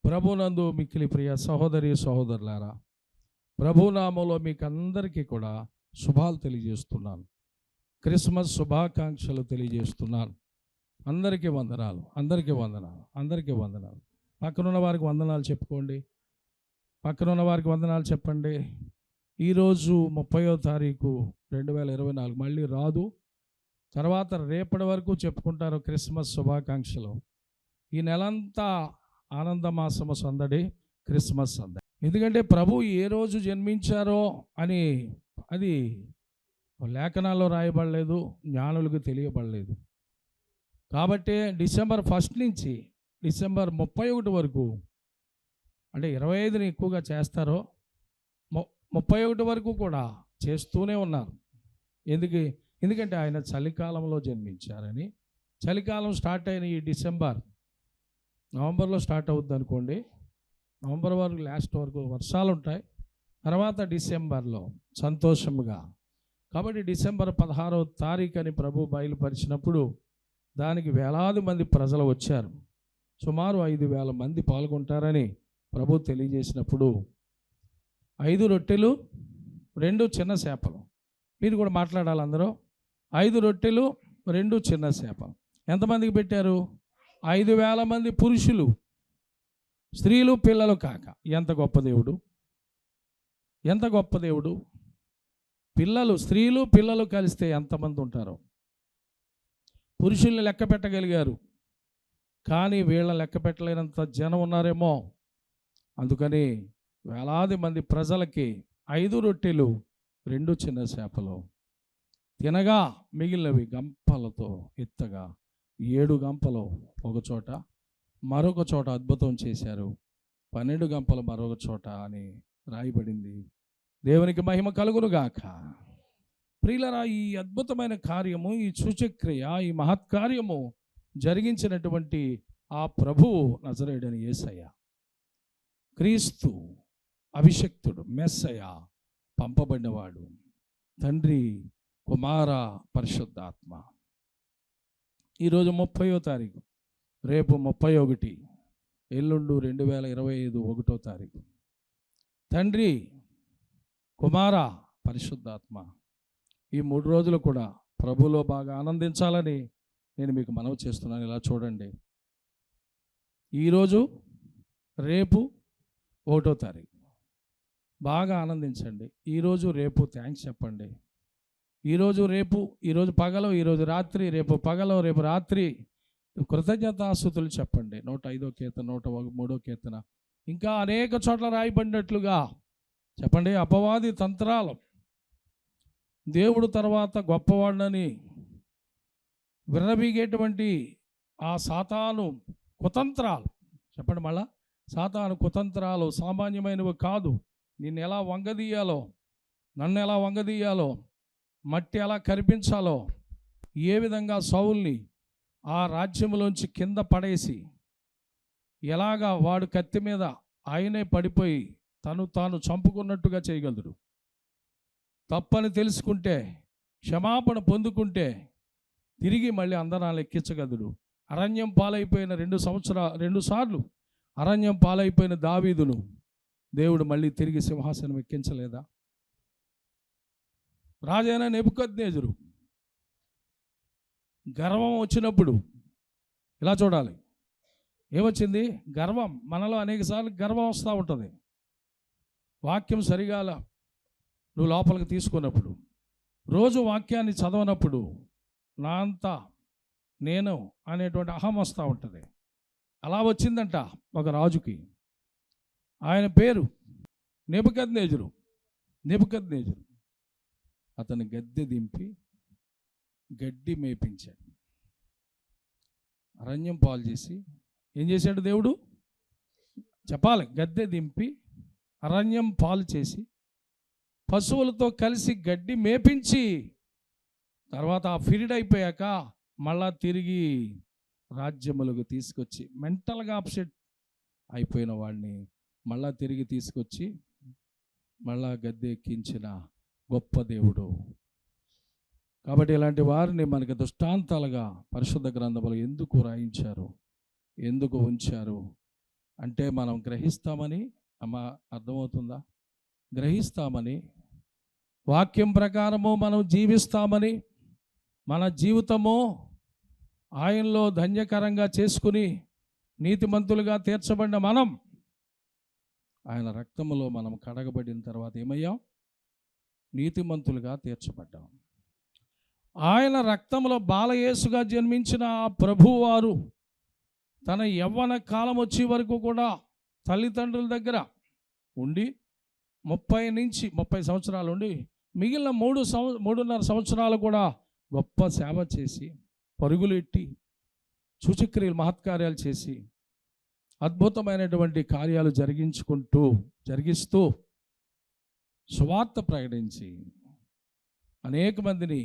ప్రభునందు మిక్కిలి ప్రియ సహోదరి సహోదరులారా, ప్రభునామంలో మీకు అందరికీ కూడా శుభాలు తెలియజేస్తున్నాను. క్రిస్మస్ శుభాకాంక్షలు తెలియజేస్తున్నాను. అందరికీ వందనాలు, అందరికీ వందనాలు, అందరికీ వందనాలు. పక్కనున్న వారికి వందనాలు చెప్పుకోండి. పక్కనున్న వారికి వందనాలు చెప్పండి. ఈరోజు 30వ తారీఖు 2024 మళ్ళీ రాదు. తర్వాత రేపటి వరకు చెప్పుకుంటారు క్రిస్మస్ శుభాకాంక్షలు. ఈ నెలంతా ఆనందమాసము సందడి, క్రిస్మస్ సందడి. ఎందుకంటే ప్రభు ఏ రోజు జన్మించారో అని అది లేఖనాల్లో రాయబడలేదు, జ్ఞానులకు తెలియబడలేదు. కాబట్టి డిసెంబర్ 1 నుంచి డిసెంబర్ 31 వరకు, అంటే 25ని ఎక్కువగా చేస్తారో 31 వరకు కూడా చేస్తూనే ఉన్నారు. ఎందుకంటే ఆయన చలికాలంలో జన్మించారని. చలికాలం స్టార్ట్ అయిన ఈ డిసెంబర్, నవంబర్లో స్టార్ట్ అవుద్ది అనుకోండి. నవంబర్ వరకు లాస్ట్ వరకు వర్షాలు ఉంటాయి. తర్వాత డిసెంబర్లో సంతోషముగా. కాబట్టి డిసెంబర్ 16వ తారీఖు అని ప్రభు బయలుపరిచినప్పుడు దానికి వేలాది మంది ప్రజలు వచ్చారు. సుమారు 5,000 మంది పాల్గొంటారని ప్రభు తెలియజేసినప్పుడు 5 రొట్టెలు 2 చిన్న చేపలు. మీరు కూడా మాట్లాడాలి అందరూ. 5 రొట్టెలు 2 చిన్న చేపలు ఎంతమందికి పెట్టారు? 5,000 మంది పురుషులు, స్త్రీలు, పిల్లలు కాక. ఎంత గొప్ప దేవుడు, ఎంత గొప్ప దేవుడు. పిల్లలు, స్త్రీలు, పిల్లలు కలిస్తే ఎంతమంది ఉంటారో. పురుషుల్ని లెక్క పెట్టగలిగారు, కానీ వీళ్ళ లెక్క పెట్టలేనంత జనం ఉన్నారేమో. అందుకని వేలాది మంది ప్రజలకి 5 రొట్టెలు 2 చిన్న చేపలు తినగా మిగిలినవి గంపలతో ఎత్తగా 7 గంపలు ఒక చోట, మరొక చోట అద్భుతం చేశారు. 12 గంపలు మరొక చోట అని రాయబడింది. దేవునికి మహిమ కలుగునుగాక. ప్రియులరా, ఈ అద్భుతమైన కార్యము, ఈ సూచక్రియ, ఈ మహత్కార్యము జరిగించినటువంటి ఆ ప్రభువు నజరేయుడైన యేసయ్య, క్రీస్తు, అభిషక్తుడు, మెస్సయ్య, పంపబడినవాడు, తండ్రి, కుమార, పరిశుద్ధాత్మ. ఈరోజు 30వ తారీఖు, రేపు 31, ఎల్లుండు 2025 1వ తారీఖు. తండ్రి, కుమార, పరిశుద్ధాత్మ ఈ 3 రోజులు కూడా ప్రభులో బాగా ఆనందించాలని నేను మీకు మనవి చేస్తున్నాను. ఇలా చూడండి, ఈరోజు రేపు 1వ తారీఖు బాగా ఆనందించండి. ఈరోజు రేపు థ్యాంక్స్ చెప్పండి. ఈరోజు రేపు, ఈరోజు పగలు, ఈరోజు రాత్రి, రేపు పగలు, రేపు రాత్రి కృతజ్ఞతాస్తుతులు చెప్పండి. 105వ కీర్తన, 103వ కీర్తన, ఇంకా అనేక చోట్ల రాయబడినట్లుగా చెప్పండి. అపవాది తంత్రాలు, దేవుడు తర్వాత గొప్పవాడని విర్రబీగేటువంటి ఆ సాతాను కుతంత్రాలు చెప్పండి. మళ్ళా సాతాను కుతంత్రాలు సామాన్యమైనవి కాదు. నిన్ను ఎలా వంగదీయాలో, నన్ను ఎలా వంగదీయాలో, మట్టి ఎలా కరిపించాలో, ఏ విధంగా సౌల్ని ఆ రాజ్యంలోంచి కింద పడేసి ఎలాగా వాడు కత్తి మీద ఆయనే పడిపోయి తాను చంపుకున్నట్టుగా చేయగలడు. తప్పని తెలుసుకుంటే, క్షమాపణ పొందుకుంటే తిరిగి మళ్ళీ అందరాలు ఎక్కించగలడు. అరణ్యం పాలైపోయిన 2 సార్లు అరణ్యం పాలైపోయిన దావీదును దేవుడు మళ్ళీ తిరిగి సింహాసనం ఎక్కించలేదా? రాజైన నెబుకద్నెజరు గర్వం వచ్చినప్పుడు ఇలా చూడాలి. ఏమొచ్చింది? గర్వం. మనలో అనేకసార్లు గర్వం వస్తూ ఉంటుంది. వాక్యం సరిగా నువ్వు లోపలికి తీసుకున్నప్పుడు, రోజు వాక్యాన్ని చదవనప్పుడు నా అంతా నేను అనేటువంటి అహం వస్తూ ఉంటుంది. అలా వచ్చిందంట ఒక రాజుకి. ఆయన పేరు నెబుకద్నెజరు. అతను గద్దె దింపి గడ్డి మేపించాడు. అరణ్యం పాలు చేసి ఏం చేశాడు దేవుడు? చెప్పాలి. గద్దె దింపి అరణ్యం పాలు చేసి పశువులతో కలిసి గడ్డి మేపించి, తర్వాత ఆ పీరియడ్ అయిపోయాక మళ్ళా తిరిగి రాజ్యములకు తీసుకొచ్చి, మెంటల్గా అప్సెట్ అయిపోయిన వాడిని మళ్ళా తిరిగి తీసుకొచ్చి మళ్ళా గద్దె ఎక్కించిన గొప్ప దేవుడు. కాబట్టి ఇలాంటి వారిని మనకి దృష్టాంతాలుగా పరిశుద్ధ గ్రంథములు ఎందుకు రాయించారు, ఎందుకు ఉంచారు? అంటే మనం గ్రహిస్తామని అమ్మ అర్థమవుతుందా? గ్రహిస్తామని, వాక్యం ప్రకారము మనం జీవిస్తామని, మన జీవితము ఆయనలో ధన్యకరంగా చేసుకుని నీతిమంతులుగా తీర్చబడిన మనం ఆయన రక్తములో మనం కడగబడిన తర్వాత ఏమయ్యాం? నీతిమంతులుగా తీర్చబడ్డాం. ఆయన రక్తంలో బాలయేసుగా జన్మించిన ఆ ప్రభువారు తన యవ్వన కాలం వచ్చే వరకు కూడా తల్లిదండ్రుల దగ్గర ఉండి 30 సంవత్సరాలు ఉండి మిగిలిన 3.5 సంవత్సరాలు కూడా గొప్ప సేవ చేసి, పరుగులు ఎట్టి, సూచక్రియలు మహత్కార్యాలు చేసి, అద్భుతమైనటువంటి కార్యాలు జరిగిస్తూ సువార్త ప్రకటించి అనేక మందిని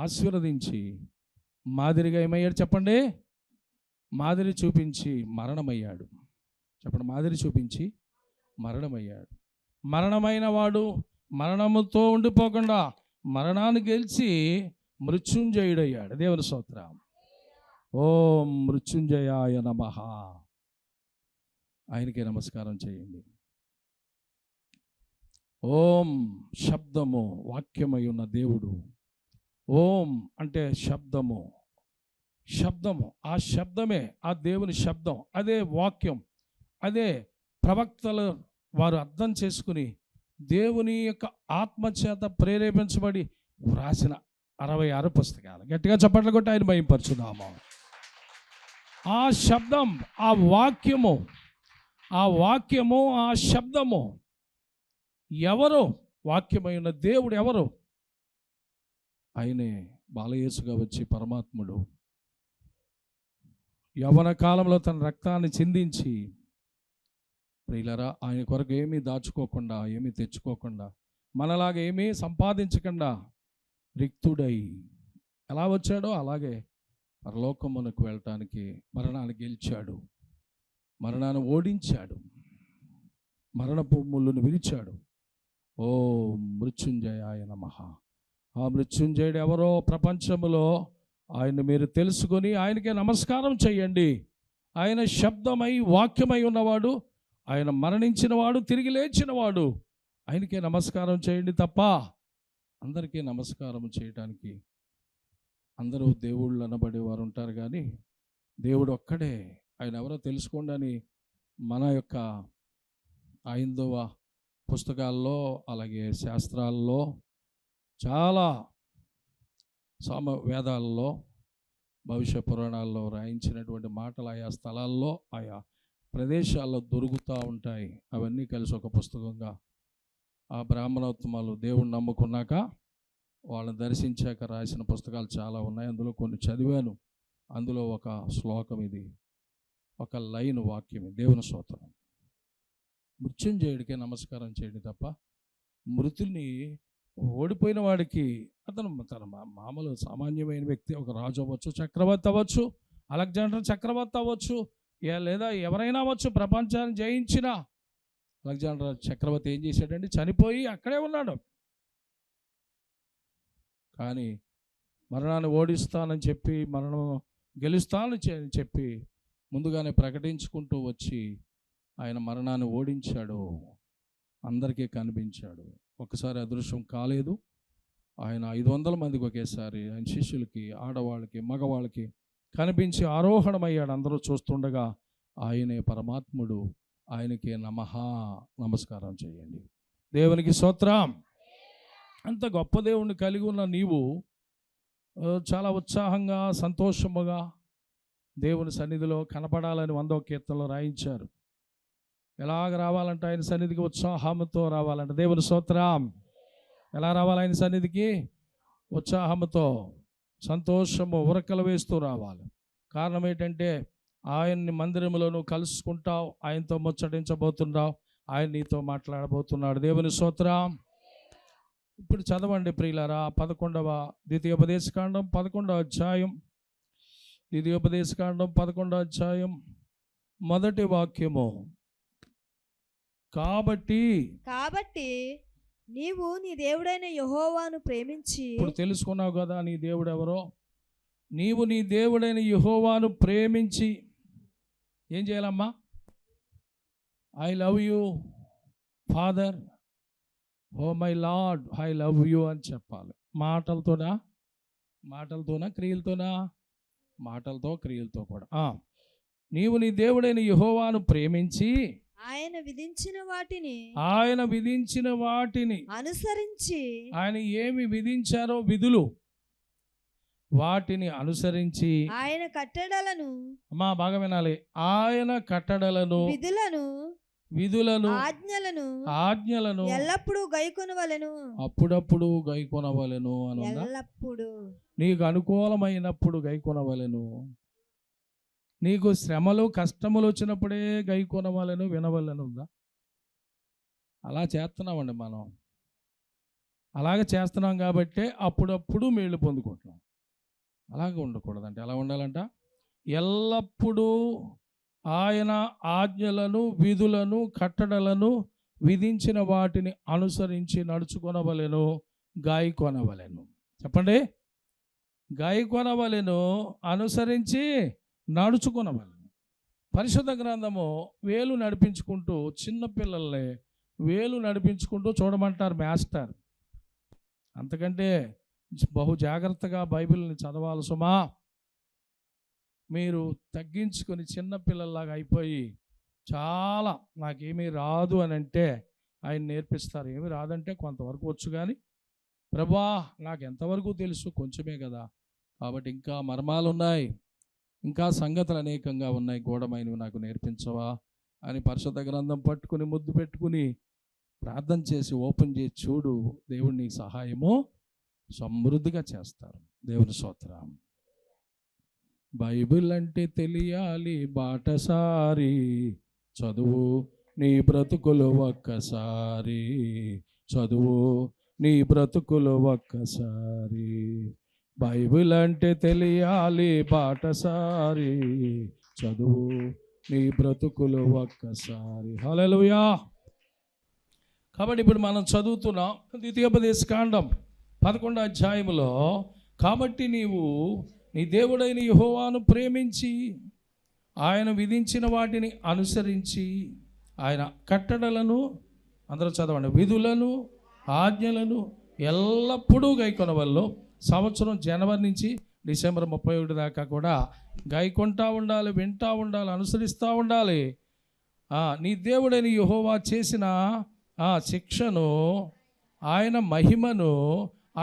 ఆశీర్వదించి మాదిరిగా ఏమయ్యాడు చెప్పండి? మాదిరి చూపించి మరణమయ్యాడు. చెప్పండి, మాదిరి చూపించి మరణమయ్యాడు. మరణమైన వాడు మరణముతో ఉండిపోకుండా మరణాన్ని గెలిచి మృత్యుంజయుడయ్యాడు. దేవుని స్తోత్రం. ఓం మృత్యుంజయాయ నమః. ఆయనకే నమస్కారం చేయండి. ఓం శబ్దము, వాక్యమై ఉన్న దేవుడు. ఓం అంటే శబ్దము. ఆ శబ్దమే ఆ దేవుని శబ్దం, అదే వాక్యం, అదే ప్రవక్తలు వారు అర్థం చేసుకుని దేవుని యొక్క ఆత్మచేత ప్రేరేపించబడి వ్రాసిన 66 పుస్తకాలు. గట్టిగా చప్పట్లు కొట్టి ఆయన మహిమపరచుదాము. ఆ శబ్దం, ఆ వాక్యము, ఆ శబ్దము ఎవరు? వాక్యమైన దేవుడు ఎవరు? ఆయనే బాలయేసుగా వచ్చి పరమాత్ముడు యవ్వన కాలంలో తన రక్తాన్ని చిందించి, ప్రియులారా, ఆయన కొరకు ఏమీ దాచుకోకుండా, ఏమీ తెచ్చుకోకుండా, మనలాగా ఏమీ సంపాదించకుండా రిక్తుడై ఎలా వచ్చాడో అలాగే పరలోకమునకు వెళ్ళటానికి మరణాన్ని గెలిచాడు, మరణాన్ని ఓడించాడు, మరణపు ముళ్ళును విరిచాడు. ఓ మృత్యుంజయాయ నమః. ఆ మృత్యుంజయుడు ఎవరో ప్రపంచములో ఆయన మీరు తెలుసుకొని ఆయనకే నమస్కారం చేయండి. ఆయన శబ్దమై వాక్యమై ఉన్నవాడు, ఆయన మరణించినవాడు, తిరిగి లేచినవాడు. ఆయనకే నమస్కారం చేయండి తప్ప అందరికీ నమస్కారం చేయడానికి అందరూ దేవుళ్ళు అనబడేవారు ఉంటారు, కానీ దేవుడు ఒక్కడే. ఆయన ఎవరో తెలుసుకోండి అని మన యొక్క హైందవ పుస్తకాల్లో, అలాగే శాస్త్రాల్లో, చాలా వేదాల్లో, భవిష్య పురాణాల్లో రాయించినటువంటి మాటలు ఆయా స్థలాల్లో, ఆయా ప్రదేశాల్లో దొరుకుతూ ఉంటాయి. అవన్నీ కలిసి ఒక పుస్తకంగా ఆ బ్రాహ్మణోత్తమాలు దేవుణ్ణి నమ్ముకున్నాక వాళ్ళని దర్శించాక రాసిన పుస్తకాలు చాలా ఉన్నాయి. అందులో కొన్ని చదివాను. అందులో ఒక శ్లోకం ఇది, ఒక లైన్ వాక్యం, దేవుని స్తోత్రం. మృత్యుంజయుడికే నమస్కారం చేయండి తప్ప మృతుల్ని, ఓడిపోయిన వాడికి, అతను తన మామూలు సామాన్యమైన వ్యక్తి, ఒక రాజు అవ్వచ్చు, చక్రవర్తి అవ్వచ్చు, అలెగ్జాండర్ చక్రవర్తి అవ్వచ్చు, లేదా ఎవరైనా అవ్వచ్చు. ప్రపంచాన్ని జయించిన అలెగ్జాండర్ చక్రవర్తి ఏం చేశాడండి? చనిపోయి అక్కడే ఉన్నాడు. కానీ మరణాన్ని ఓడిస్తానని చెప్పి, మరణం గెలుస్తానని చెప్పి ముందుగానే ప్రకటించుకుంటూ వచ్చి ఆయన మరణాన్ని ఓడించాడు, అందరికీ కనిపించాడు. ఒకసారి అదృశ్యం కాలేదు. ఆయన 500 మందికి ఒకేసారి, ఆయన శిష్యులకి, ఆడవాళ్ళకి, మగవాళ్ళకి కనిపించి ఆరోహణమయ్యాడు. అందరూ చూస్తుండగా ఆయనే పరమాత్ముడు. ఆయనకే నమస్కారం చేయండి. దేవునికి స్తోత్రం. అంత గొప్ప దేవుణ్ణి కలిగి ఉన్న నీవు చాలా ఉత్సాహంగా, సంతోషముగా దేవుని సన్నిధిలో కనపడాలని 100వ కీర్తనలో రాయించారు. ఎలాగ రావాలంటే ఆయన సన్నిధికి ఉత్సాహంతో రావాలంట. దేవుని స్తోత్రం. ఎలా రావాలి ఆయన సన్నిధికి? ఉత్సాహంతో, సంతోషము, ఉరకలు వేస్తూ రావాలి. కారణం ఏంటంటే ఆయన్ని మందిరంలో నువ్వు కలుసుకుంటావు, ఆయనతో ముచ్చటించబోతున్నావు, ఆయన నీతో మాట్లాడబోతున్నాడు. దేవుని స్తోత్రం. ఇప్పుడు చదవండి ప్రియులారా, 11వ ద్వితీయోపదేశకాండం 11వ అధ్యాయం, ద్వితీయోపదేశకాండం 11వ అధ్యాయం మొదటి వాక్యము. కాబట్టి నీవు నీ దేవుడైన యెహోవాను ప్రేమించి. ఇప్పుడు తెలుసుకున్నావు కదా నీ దేవుడు ఎవరో. నీవు నీ దేవుడైన యెహోవాను ప్రేమించి ఏం చేయాలమ్మా? I love you father, oh my lord I love you అని చెప్పాలి. మాటలతోనా క్రియలతోనా? మాటలతో క్రియలతో కూడా. నీవు నీ దేవుడైన యెహోవాను ప్రేమించి ఆయన విధించిన వాటిని అనుసరించి, ఆయన ఏమి విధించారో విధులు, వాటిని అనుసరించి, ఆయన కట్టడలను, అమ్మా బాగా వినాలి, ఆయన కట్టడలను, విధులను ఆజ్ఞలను ఎల్లప్పుడూ గైకొనవలెను. అప్పుడప్పుడు గైకొనవలెను అని ఉందా? ఎల్లప్పుడూ నీకు అనుకూలమైనప్పుడు గైకొనవలెను. నీకు శ్రమలు కష్టములు వచ్చినప్పుడే గైకొనవలెను, వినవలెను ఉందా? అలా చేస్తున్నామండి మనం. అలాగే చేస్తున్నాం కాబట్టే అప్పుడప్పుడు మేళ్ళు పొందుకుంటున్నాం. అలాగే ఉండకూడదంటే ఎలా ఉండాలంట? ఎల్లప్పుడూ ఆయన ఆజ్ఞలను, విధులను, కట్టడలను, విధించిన వాటిని అనుసరించి నడుచుకొనవలెను, గాయకొనవలెను. చెప్పండి, గాయకొనవలెను, అనుసరించి నడుచుకొనవలెను. పరిశుద్ధ గ్రంథము వేలు నడిపించుకుంటూ, చిన్నపిల్లల్ని వేలు నడిపించుకుంటూ చూడమంటారు మాస్టర్. అంతకంటే బహు జాగ్రత్తగా బైబిల్ని చదవాలి సుమా. మీరు తగ్గించుకొని చిన్నపిల్లల్లాగా అయిపోయి చాలా నాకేమీ రాదు అని అంటే ఆయన నేర్పిస్తారు. ఏమి రాదంటే కొంతవరకు వచ్చు, కానీ ప్రభా నాకు ఎంతవరకు తెలుసు, కొంచెమే కదా, కాబట్టి ఇంకా మర్మాలు ఉన్నాయి, ఇంకా సంగతులు అనేకంగా ఉన్నాయి, గూఢమైనవి నాకు నేర్పించవా అని పరిశుద్ధ గ్రంథం పట్టుకుని ముద్దు పెట్టుకుని ప్రార్థన చేసి ఓపెన్ చేసి చూడు, దేవుడు నీకు సహాయము సమృద్ధిగా చేస్తారు. దేవుని స్తోత్రం. బైబిల్ అంటే తెలియాలి బాటసారి, చదువు నీ బ్రతుకులు ఒక్కసారి, చదువు నీ బ్రతుకులు ఒక్కసారి. బైబిల్ అంటే తెలియాలి బాటసారి, చదువు నీ బ్రతుకులు ఒక్కసారి. హల్లెలూయా. కాబట్టి ఇప్పుడు మనం చదువుతున్నాం ద్వితీయోపదేశకాండం 11వ అధ్యాయములో, కాబట్టి నీవు నీ దేవుడైన యెహోవాను ప్రేమించి ఆయన విధించిన వాటిని అనుసరించి, ఆయన కట్టడలను, అందరూ చదవండి, విధులను ఆజ్ఞలను ఎల్లప్పుడూ గైకొనవలెను. సంవత్సరం జనవరి నుంచి డిసెంబర్ 31 దాకా కూడా గైకొంటా ఉండాలి, వింటా ఉండాలి, అనుసరిస్తూ ఉండాలి. నీ దేవుడైన యెహోవా చేసిన శిక్షను, ఆయన మహిమను,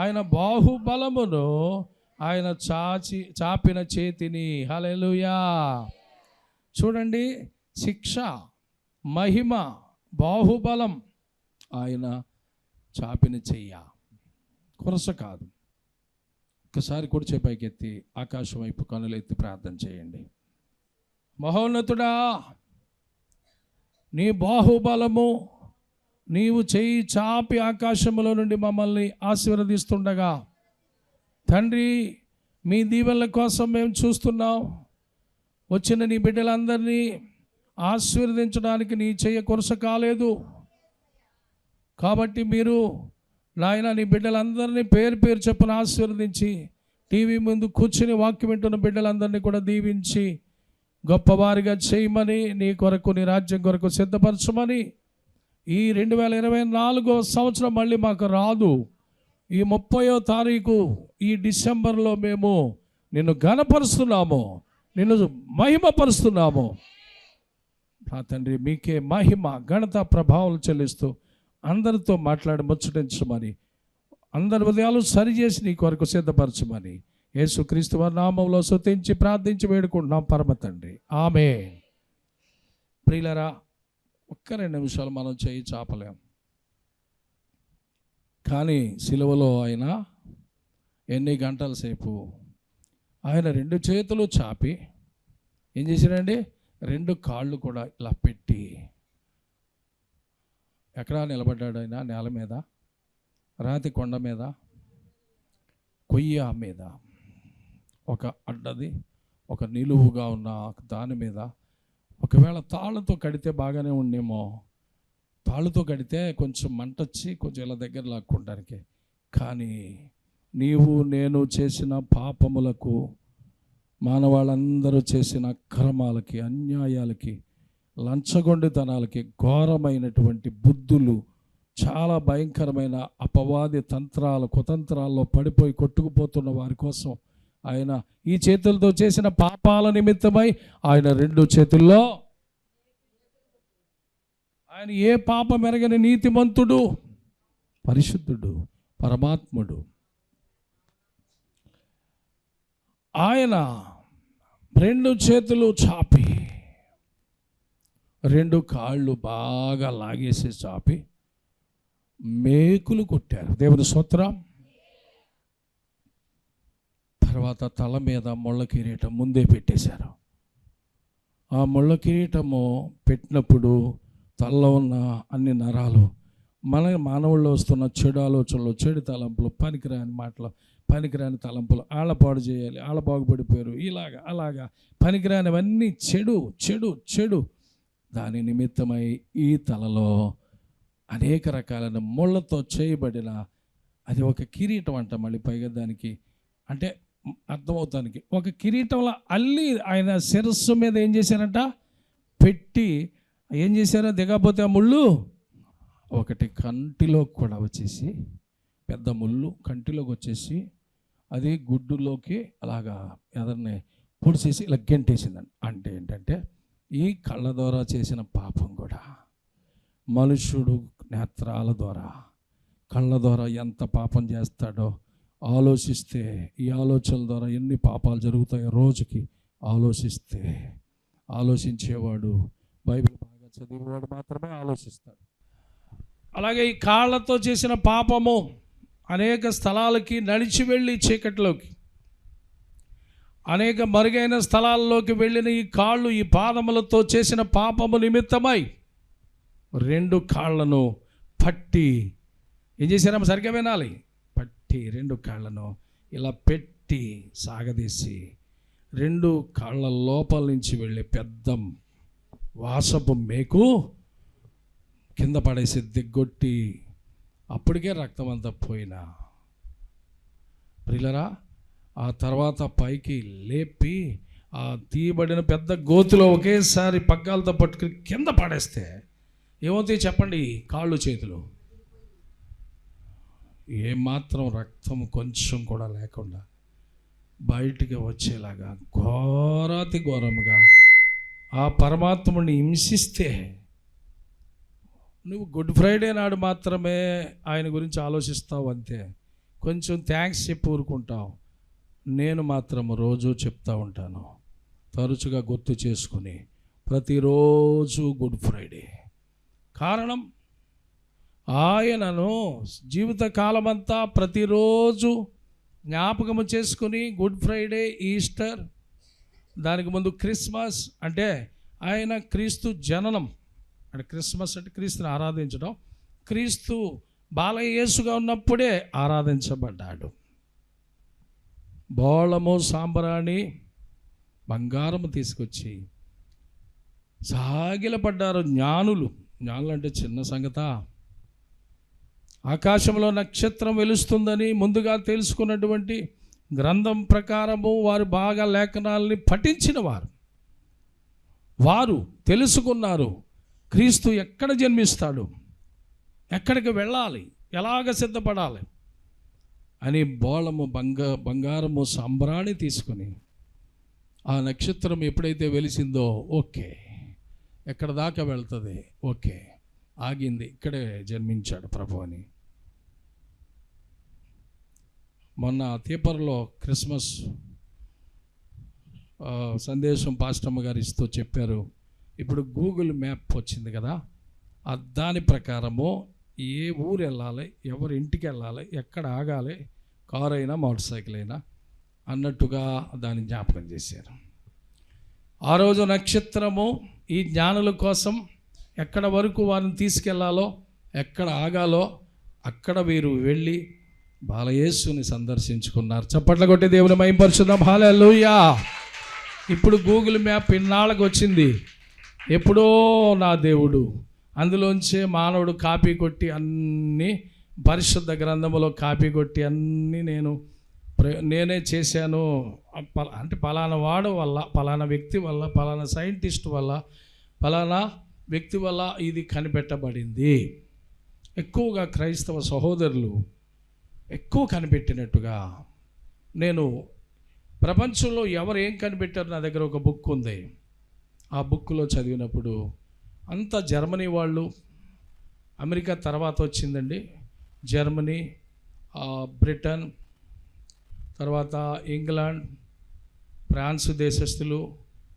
ఆయన బాహుబలమును, ఆయన చాపిన చేతిని. హల్లెలూయా. చూడండి, శిక్ష, మహిమ, బాహుబలం, ఆయన చాపిన చెయ్య, కొరస కాదు. ఒకసారి కుడి చేయి పైకెత్తి ఆకాశం వైపు కనులెత్తి ప్రార్థన చేయండి. మహోన్నతుడా, నీ బాహుబలము, నీవు చెయ్యి చాపి ఆకాశములో నుండి మమ్మల్ని ఆశీర్వదిస్తుండగా తండ్రి, మీ దీవెనల కోసం మేము చూస్తున్నాం. వచ్చిన నీ బిడ్డలందరినీ ఆశీర్వదించడానికి నీ చెయ్యి కొరస కాలేదు. కాబట్టి మీరు నాయన నీ బిడ్డలందరినీ పేరు పేరు చొప్పున ఆశీర్వదించి, టీవీ ముందు కూర్చుని వాక్యం వింటున్న బిడ్డలందరినీ కూడా దీవించి గొప్పవారిగా చేయమని, నీ కొరకు, నీ రాజ్యం కొరకు సిద్ధపరచమని, ఈ 2024వ సంవత్సరం మళ్ళీ మాకు రాదు, ఈ 30వ తారీఖు ఈ డిసెంబర్లో మేము నిన్ను ఘనపరుస్తున్నాము, నిన్ను మహిమపరుస్తున్నాము. తండ్రి, మీకే మహిమ ఘనత ప్రభావం చెల్లిస్తూ అందరితో మాట్లాడి ముచ్చటించమని, అందరి హృదయాలు సరిచేసి నీ కొరకు సిద్ధపరచమని యేసుక్రీస్తు వారి నామములో స్తుతించి ప్రార్థించి వేడుకుంటున్నాం పరమ తండ్రి. ఆమేన్. ప్రియులారా, ఒక్క 2 నిమిషాలు మనం చేయి చాపలేం, కానీ సిలువలో ఆయన ఎన్ని గంటల సేపు ఆయన 2 చేతులు చాపి ఏం చేశాడండి? 2 కాళ్ళు కూడా ఇలా పెట్టి ఎక్కడ నిలబడ్డాడు ఆయన? నేల మీద, రాతి కొండ మీద, కొయ్య మీద, ఒక అడ్డది, ఒక నిలువుగా ఉన్న దాని మీద. ఒకవేళ తాళ్ళతో కడితే బాగానే ఉండేమో, తాళ్ళతో కడితే కొంచెం మంటొచ్చి కొంచెం ఇలా దగ్గర లాక్కోవడానికి. కానీ నీవు నేను చేసిన పాపములకు, మానవాళ్ళందరూ చేసిన అక్రమాలకి, అన్యాయాలకి లంచగొండితనాలకి, ఘోరమైనటువంటి బుద్ధులు, చాలా భయంకరమైన అపవాది తంత్రాలు, కుతంత్రాల్లో పడిపోయి కొట్టుకుపోతున్న వారి కోసం ఆయన ఈ చేతులతో చేసిన పాపాల నిమిత్తమై ఆయన 2 చేతుల్లో, ఆయన ఏ పాపం ఎరగని నీతిమంతుడు, పరిశుద్ధుడు, పరమాత్ముడు. ఆయన 2 చేతులు చాపి 2 కాళ్ళు బాగా లాగేసి చాపి మేకులు కొట్టారు. దేవుని స్తోత్రం. తర్వాత తల మీద ముళ్ళ కిరీటం ముందే పెట్టేశారు. ఆ ముళ్ళ కిరీటము పెట్టినప్పుడు తలలో ఉన్న అన్ని నరాలు, మానవుల్లో వస్తున్న చెడు ఆలోచనలు, చెడు తలంపులు, పనికిరాని మాటలు, పనికిరాని తలంపులు, ఆళ్ళ పాడు చేయాలి, ఆళ్ళ బాగుపడిపోయారు, అలాగా పనికిరానివన్నీ చెడు చెడు చెడు. దాని నిమిత్తమై ఈ తలలో అనేక రకాలైన ముళ్ళతో చేయబడిన, అది ఒక కిరీటం అంట. మళ్ళీ పైగా దానికి అంటే అర్థమవుతానికి ఒక కిరీటంలో అల్లి ఆయన శిరస్సు మీద ఏం చేశారంట, పెట్టి ఏం చేశారో దిగపోతే ఆ ముళ్ళు ఒకటి కంటిలో కూడా వచ్చేసి, పెద్ద ముళ్ళు కంటిలోకి వచ్చేసి అది గుడ్డులోకి అలాగా ఎదరిని పొడిచేసి ఇలా గెంటేసిందండి. అంటే ఏంటంటే ఈ కళ్ళ ద్వారా చేసిన పాపం కూడా మనుషుడు నేత్రాల ద్వారా, కళ్ళ ద్వారా ఎంత పాపం చేస్తాడో ఆలోచిస్తే, ఈ ఆలోచనల ద్వారా ఎన్ని పాపాలు జరుగుతాయో రోజుకి ఆలోచిస్తే, ఆలోచించేవాడు, బైబిల్ బాగా చదివేవాడు మాత్రమే ఆలోచిస్తాడు. అలాగే ఈ కాళ్ళతో చేసిన పాపము అనేక స్థలాలకి నడిచి వెళ్ళి చీకటిలోకి, అనేక మరుగైన స్థలాల్లోకి వెళ్ళిన ఈ కాళ్ళు, ఈ పాదములతో చేసిన పాపము నిమిత్తమై 2 కాళ్ళను పట్టి ఏం చేశారమ్మ, సరిగ్గా వినాలి, పట్టి 2 కాళ్ళను ఇలా పెట్టి సాగదీసి 2 కాళ్ళ లోపల నుంచి వెళ్ళే పెద్ద వాసపు మేకు కింద పడేసి దిగ్గొట్టి, అప్పటికే రక్తం అంతా పోయినా ప్రియులరా, ఆ తర్వాత పైకి లేపి ఆ తీయబడిన పెద్ద గోతులో ఒకేసారి పగ్గాలతో పట్టుకుని కింద పడేస్తే ఏమవుతాయి చెప్పండి? కాళ్ళు చేతులు ఏమాత్రం రక్తం కొంచెం కూడా లేకుండా బయటికి వచ్చేలాగా ఘోరాతి ఘోరముగా ఆ పరమాత్ముని హింసిస్తే, నువ్వు గుడ్ ఫ్రైడే నాడు మాత్రమే ఆయన గురించి ఆలోచిస్తావు అంతే, కొంచెం థ్యాంక్స్ చెప్పి ఊరుకుంటావు. నేను మాత్రం రోజు చెప్తా ఉంటాను, తరచుగా గుర్తు చేసుకుని, ప్రతిరోజు గుడ్ ఫ్రైడే. కారణం ఆయనను జీవితకాలమంతా ప్రతిరోజు జ్ఞాపకము చేసుకుని, గుడ్ ఫ్రైడే, ఈస్టర్, దానికి ముందు క్రిస్మస్, అంటే ఆయన క్రీస్తు జననం, అంటే క్రిస్మస్ అంటే క్రీస్తుని ఆరాధించడం, క్రీస్తు బాలయేసుగా ఉన్నప్పుడే ఆరాధించబడ్డాడు. బోళము, సాంబ్రాణి, బంగారము తీసుకొచ్చి సాగిలపడ్డారు జ్ఞానులు. జ్ఞానులు అంటే చిన్న సంగత? ఆకాశంలో నక్షత్రం వెలుస్తుందని ముందుగా తెలుసుకున్నటువంటి గ్రంథం ప్రకారము వారు బాగా లేఖనాలని పఠించిన వారు తెలుసుకున్నారు క్రీస్తు ఎక్కడ జన్మిస్తాడు, ఎక్కడికి వెళ్ళాలి, ఎలాగ సిద్ధపడాలి అని. బోళము, బంగారము, సాంబ్రాణి తీసుకొని ఆ నక్షత్రం ఎప్పుడైతే వెలిసిందో, ఓకే ఎక్కడ దాకా వెళ్తుంది, ఓకే ఆగింది, ఇక్కడే జన్మించాడు ప్రభు అని. మొన్న తీపర్లో క్రిస్మస్ సందేశం పాస్టమ్మ గారు ఇస్తూ చెప్పారు, ఇప్పుడు గూగుల్ మ్యాప్ వచ్చింది కదా, దాని ప్రకారము ఏ ఊరు వెళ్ళాలి, ఎవరి ఇంటికి వెళ్ళాలి, ఎక్కడ ఆగాలి, కారు అయినా మోటార్ సైకిల్ అయినా అన్నట్టుగా దాన్ని జ్ఞాపకం చేశారు. ఆ రోజు నక్షత్రము ఈ జ్ఞానుల కోసం ఎక్కడ వరకు వారిని తీసుకెళ్లాలో, ఎక్కడ ఆగాలో అక్కడ వీరు వెళ్ళి బాలయేసుని సందర్శించుకున్నారు. చప్పట్ల కొట్టి దేవుని మహిమపరచుదాం. హల్లెలూయా. ఇప్పుడు గూగుల్ మ్యాప్ ఇన్నాళ్ళకు వచ్చింది, ఎప్పుడో నా దేవుడు అందులోంచే మానవుడు కాపీ కొట్టి అన్నీ పరిశుద్ధ గ్రంథములో కాపీ కొట్టి అన్నీ నేనే చేశాను అంటే పలానా వాడు వల్ల, పలానా వ్యక్తి వల్ల, పలానా సైంటిస్ట్ వల్ల, ఫలానా వ్యక్తి వల్ల ఇది కనిపెట్టబడింది. ఎక్కువగా క్రైస్తవ సహోదరులు ఎక్కువ కనిపెట్టినట్టుగా, నేను ప్రపంచంలో ఎవరు ఏం కనిపెట్టారు, నా దగ్గర ఒక బుక్ ఉంది. ఆ బుక్లో చదివినప్పుడు అంతా జర్మనీ వాళ్ళు, అమెరికా తర్వాత వచ్చిందండి జర్మనీ, బ్రిటన్, తర్వాత ఇంగ్లాండ్, ఫ్రాన్స్ దేశస్తులు,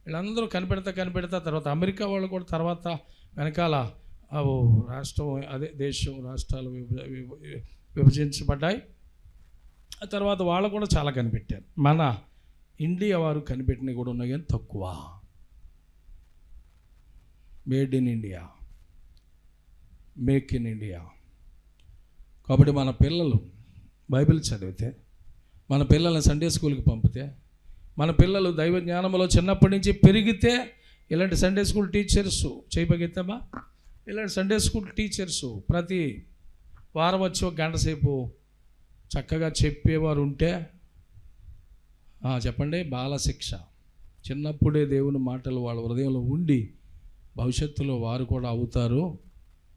వీళ్ళందరూ కనిపెడతా తర్వాత అమెరికా వాళ్ళు కూడా తర్వాత వెనకాల రాష్ట్రం, అదే దేశం, రాష్ట్రాలు విభజించబడ్డాయి. ఆ తర్వాత వాళ్ళు కూడా చాలా కనిపెట్టారు. మన ఇండియా వారు కనిపెట్టినవి కూడా ఉన్నాయి కానీ తక్కువ. Made in India, make in India. కాబట్టి మన పిల్లలు బైబిల్ చదివితే, మన పిల్లల్ని సండే స్కూల్కి పంపితే, మన పిల్లలు దైవ జ్ఞానంలో చిన్నప్పటి నుంచి పెరిగితే, ఇలాంటి సండే స్కూల్ టీచర్స్ చేయబోగెత్తామా, ఇలాంటి సండే స్కూల్ టీచర్స్ ప్రతి వారం వచ్చి ఒక గంట సేపు చక్కగా చెప్పేవారు ఉంటే, చెప్పండి, బాలశిక్ష, చిన్నప్పుడే దేవుని మాటలు వాళ్ళ హృదయంలో ఉండి భవిష్యత్తులో వారు కూడా అవుతారు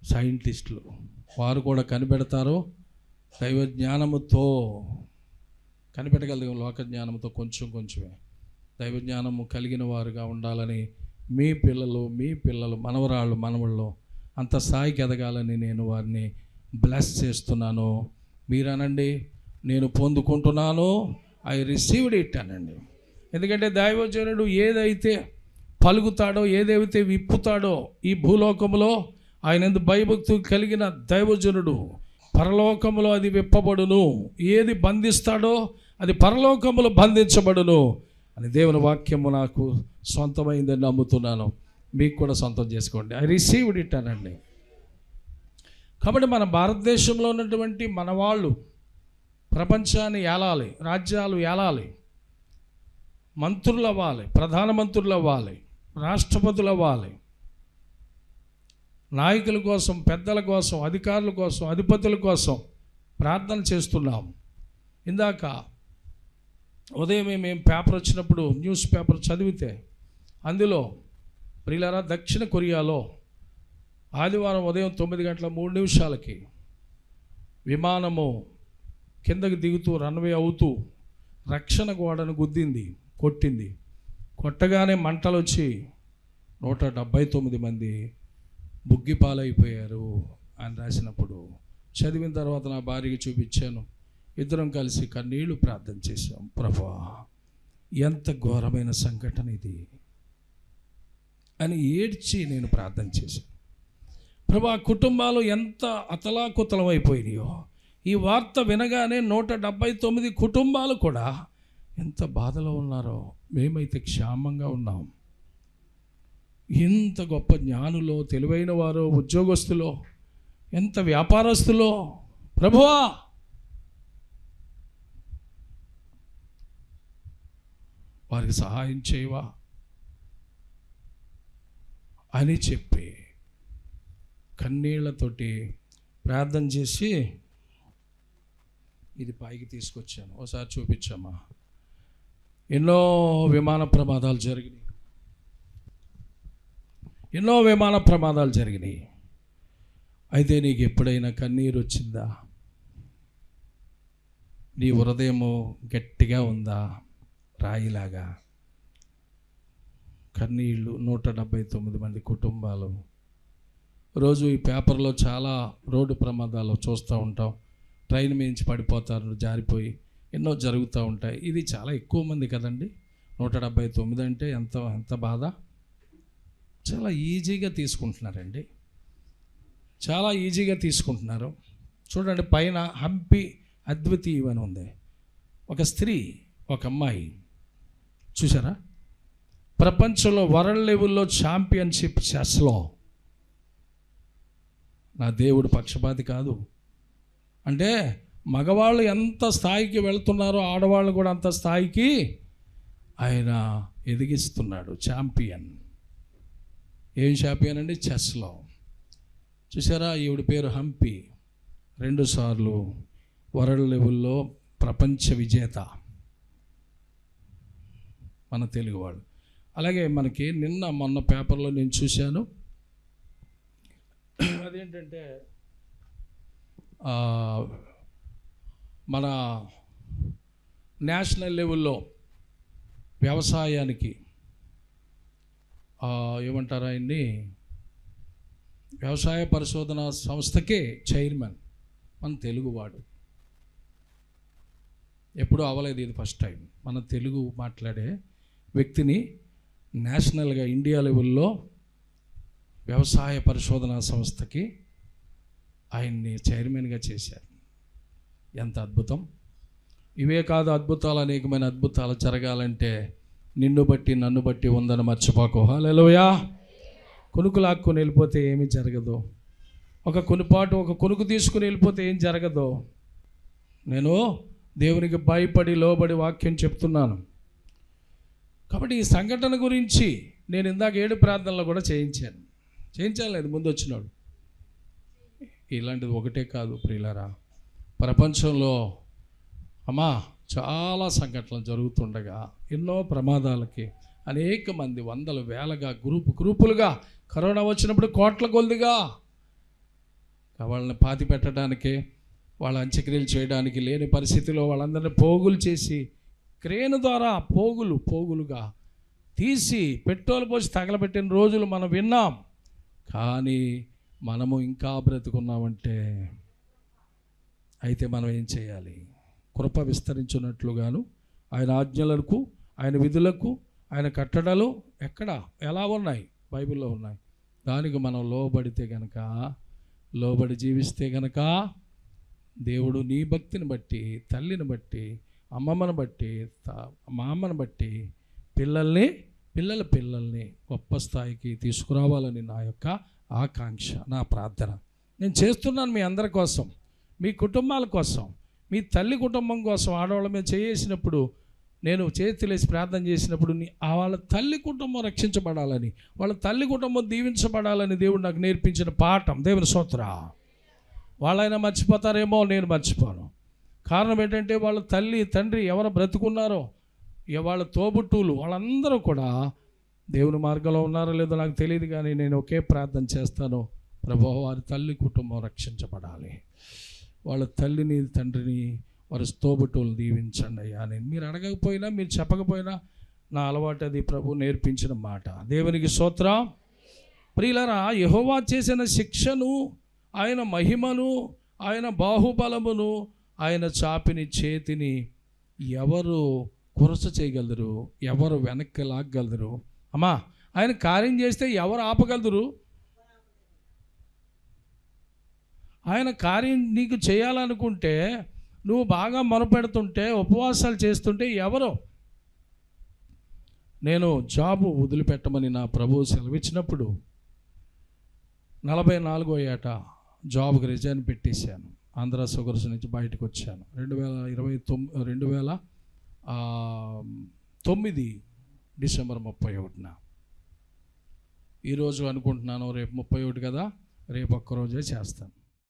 సైంటిస్టులు, వారు కూడా కనిపెడతారు. దైవ జ్ఞానముతో కనిపెట్టగలిగే, లోక జ్ఞానంతో కొంచెమే దైవ జ్ఞానము కలిగిన వారుగా ఉండాలని మీ పిల్లలు మనవరాళ్ళు మనవళ్ళు అంత స్థాయికి ఎదగాలని నేను వారిని బ్లెస్ చేస్తున్నాను. మీరనండి, నేను పొందుకుంటున్నాను, ఐ రిసీవ్డ్ ఇట్ అనండి. ఎందుకంటే దైవజనుడు ఏదైతే పలుకుతాడో, ఏదైతే విప్పుతాడో ఈ భూలోకంలో, ఆయన ఎందు భయభక్తి కలిగిన దైవజనుడు పరలోకములో అది విప్పబడును, ఏది బంధిస్తాడో అది పరలోకములో బంధించబడును అని దేవుని వాక్యము నాకు సొంతమైందని నమ్ముతున్నాను. మీకు కూడా సొంతం చేసుకోండి. ఐ రిసీవ్డ్ ఇట్ అనండి. కాబట్టి మన భారతదేశంలో ఉన్నటువంటి మన వాళ్ళు ప్రపంచాన్ని ఏలాలి, రాజ్యాలు ఏలాలి, మంత్రులు అవ్వాలి, ప్రధానమంత్రులు అవ్వాలి, రాష్ట్రపతులు అవ్వాలి, నాయకుల కోసం, పెద్దల కోసం, అధికారుల కోసం, అధిపతుల కోసం ప్రార్థన చేస్తున్నాం. ఇందాక ఉదయమే మేము పేపర్ వచ్చినప్పుడు న్యూస్ పేపర్ చదివితే అందులో, ప్రియులారా, దక్షిణ కొరియాలో ఆదివారం ఉదయం 9:03 విమానము కిందకి దిగుతూ రన్వే అవుతూ రక్షణ గోడను కొట్టింది. కొట్టగానే మంటలు వచ్చి 179 మంది బుగ్గిపాలైపోయారు అని రాసినప్పుడు చదివిన తర్వాత నా భార్యకి చూపించాను. ఇద్దరం కలిసి కన్నీళ్లు ప్రార్థన చేశాం. ప్రభువా, ఎంత ఘోరమైన సంఘటన ఇది అని ఏడ్చి నేను ప్రార్థన చేశాను. ప్రభువా, కుటుంబాలు ఎంత అతలాకుతలం అయిపోయినాయో, ఈ వార్త వినగానే 179 కుటుంబాలు కూడా ఎంత బాధలో ఉన్నారో. మేమైతే క్షేమంగా ఉన్నాం. ఎంత గొప్ప జ్ఞానులో, తెలివైన వారో, ఉద్యోగస్తులో, ఎంత వ్యాపారస్తులో, ప్రభువా వారికి సహాయం చేయవా అని చెప్పి కన్నీళ్లతోటి ప్రార్థన చేసి ఇది పైకి తీసుకొచ్చాను. ఒకసారి చూపించమ్మా. ఎన్నో విమాన ప్రమాదాలు జరిగినాయి. అయితే నీకు ఎప్పుడైనా కన్నీరు వచ్చిందా? నీ హృదయము గట్టిగా ఉందా? రాయిలాగా కన్నీళ్ళు. 179 మంది కుటుంబాలు. రోజు ఈ పేపర్లో చాలా రోడ్డు ప్రమాదాలు చూస్తూ ఉంటాం. ట్రైన్ మించి పడిపోతారు, జారిపోయి ఎన్నో జరుగుతూ ఉంటాయి. ఇది చాలా ఎక్కువ మంది కదండి. 179 అంటే ఎంత బాధ. చాలా ఈజీగా తీసుకుంటున్నారండి, చాలా ఈజీగా తీసుకుంటున్నారు. చూడండి, పైన హంపి అద్వితీయం అని ఉంది. ఒక స్త్రీ, ఒక అమ్మాయి, చూసారా, ప్రపంచంలో వరల్డ్ లెవెల్లో ఛాంపియన్షిప్ చెస్లో. నా దేవుడు పక్షపాతి కాదు. అంటే మగవాళ్ళు ఎంత స్థాయికి వెళ్తున్నారో ఆడవాళ్ళు కూడా అంత స్థాయికి ఆయన ఎదిగిస్తున్నాడు. ఛాంపియన్. ఏం ఛాంపియన్ అండి? చెస్లో. చూసారా, ఈవిడ పేరు హంపి. 2 సార్లు వరల్డ్ లెవెల్లో ప్రపంచ విజేత మన తెలుగువాడు. అలాగే మనకి మొన్న పేపర్లో నేను చూశాను, అదేంటంటే మన నేషనల్ లెవెల్లో వ్యవసాయానికి ఏమంటారు ఆయన్ని, వ్యవసాయ పరిశోధన సంస్థకే చైర్మన్ మన తెలుగువాడు. ఎప్పుడూ అవ్వలేదు, ఇది ఫస్ట్ టైం మన తెలుగు మాట్లాడే వ్యక్తిని నేషనల్గా ఇండియా లెవెల్లో వ్యవసాయ పరిశోధన సంస్థకి ఆయన్ని చైర్మన్గా చేశారు. ఎంత అద్భుతం! ఇవే కాదు, అద్భుతాలు, అనేకమైన అద్భుతాలు జరగాలంటే నిన్ను బట్టి నన్ను బట్టి ఉందని మర్చిపోకు. హల్లెలూయా. కొనుకు లాక్కొని వెళ్ళిపోతే ఏమీ జరగదు. ఒక కొనుకు తీసుకుని వెళ్ళిపోతే ఏం జరగదు. నేను దేవునికి భయపడి లోబడి వాక్యం చెప్తున్నాను. కాబట్టి ఈ సంఘటన గురించి నేను ఇందాక 7 ప్రార్థనలు కూడా చేయించాలేదు ముందు వచ్చినాడు. ఇలాంటిది ఒకటే కాదు ప్రియులారా, ప్రపంచంలో చాలా సంఘటనలు జరుగుతుండగా ఎన్నో ప్రమాదాలకి అనేక మంది వందల వేలగా గ్రూపులుగా కరోనా వచ్చినప్పుడు కోట్ల కొద్దిగా వాళ్ళని పాతి పెట్టడానికి, వాళ్ళ అంత్యక్రియలు చేయడానికి లేని పరిస్థితిలో వాళ్ళందరినీ పోగులు చేసి క్రేన్ ద్వారా పోగులుగా తీసి పెట్రోల్ పోసి తగలబెట్టిన రోజులు మనం విన్నాం. కానీ మనము ఇంకా బ్రతుకున్నామంటే అయితే మనం ఏం చేయాలి? కృప విస్తరించినట్లుగాను ఆయన ఆజ్ఞలకు, ఆయన విధులకు, ఆయన కట్టడలు ఎలా ఉన్నాయి? బైబిల్లో ఉన్నాయి. దానికి మనం లోబడి జీవిస్తే గనక దేవుడు నీ భక్తిని బట్టి, తల్లిని బట్టి, అమ్మమ్మని బట్టి, మామని బట్టి పిల్లల్ని గొప్ప స్థాయికి తీసుకురావాలని నా యొక్క ఆకాంక్ష, నా ప్రార్థన. నేను చేస్తున్నాను మీ అందరి కోసం, మీ కుటుంబాల కోసం, మీ తల్లి కుటుంబం కోసం. ఆడవాళ్ళ మీద చేసినప్పుడు, నేను చేతులేసి ప్రార్థన చేసినప్పుడు వాళ్ళ తల్లి కుటుంబం రక్షించబడాలని, వాళ్ళ తల్లి కుటుంబం దీవించబడాలని దేవుడు నాకు నేర్పించిన పాఠం. దేవుని స్తోత్రం. వాళ్ళైనా మర్చిపోతారేమో, నేను మర్చిపోను. కారణం ఏంటంటే వాళ్ళ తల్లి తండ్రి ఎవరు బ్రతుకున్నారో, వాళ్ళ తోబుట్టువులు వాళ్ళందరూ కూడా దేవుని మార్గంలో ఉన్నారో లేదో నాకు తెలియదు, కానీ నేను ఒకే ప్రార్థన చేస్తాను, ప్రభువా వారి తల్లి కుటుంబం రక్షించబడాలి, వాళ్ళ తల్లిని తండ్రిని వారి తోబుట్టువులు దీవించండి అయ్యా. నేను మీరు అడగకపోయినా, మీరు చెప్పకపోయినా నా అలవాటు అది ప్రభు నేర్పించిన మాట. దేవునికి స్తోత్రం. ప్రియులారా, యెహోవా చేసిన శిక్షను, ఆయన మహిమను, ఆయన బాహుబలమును, ఆయన చాపిని చేతిని ఎవరు కురస చేయగలరు? ఎవరు వెనక్కి లాగగలరు? ఆయన కార్యం చేస్తే ఎవరు ఆపగలరు? ఆయన కార్యం నీకు చేయాలనుకుంటే, నువ్వు బాగా మొరపెడుతుంటే, ఉపవాసాలు చేస్తుంటే ఎవరు? నేను జాబు వదిలిపెట్టమని నా ప్రభువు సెలవిచ్చినప్పుడు 44వ ఏట జాబ్కి రిజైన్ పెట్టేశాను. ఆంధ్ర షుగర్స్ నుంచి బయటకు వచ్చాను 2009 డిసెంబర్ 31న. ఈరోజు అనుకుంటున్నాను రేపు 31 కదా, రేపు ఒక్కరోజే చేస్తాను.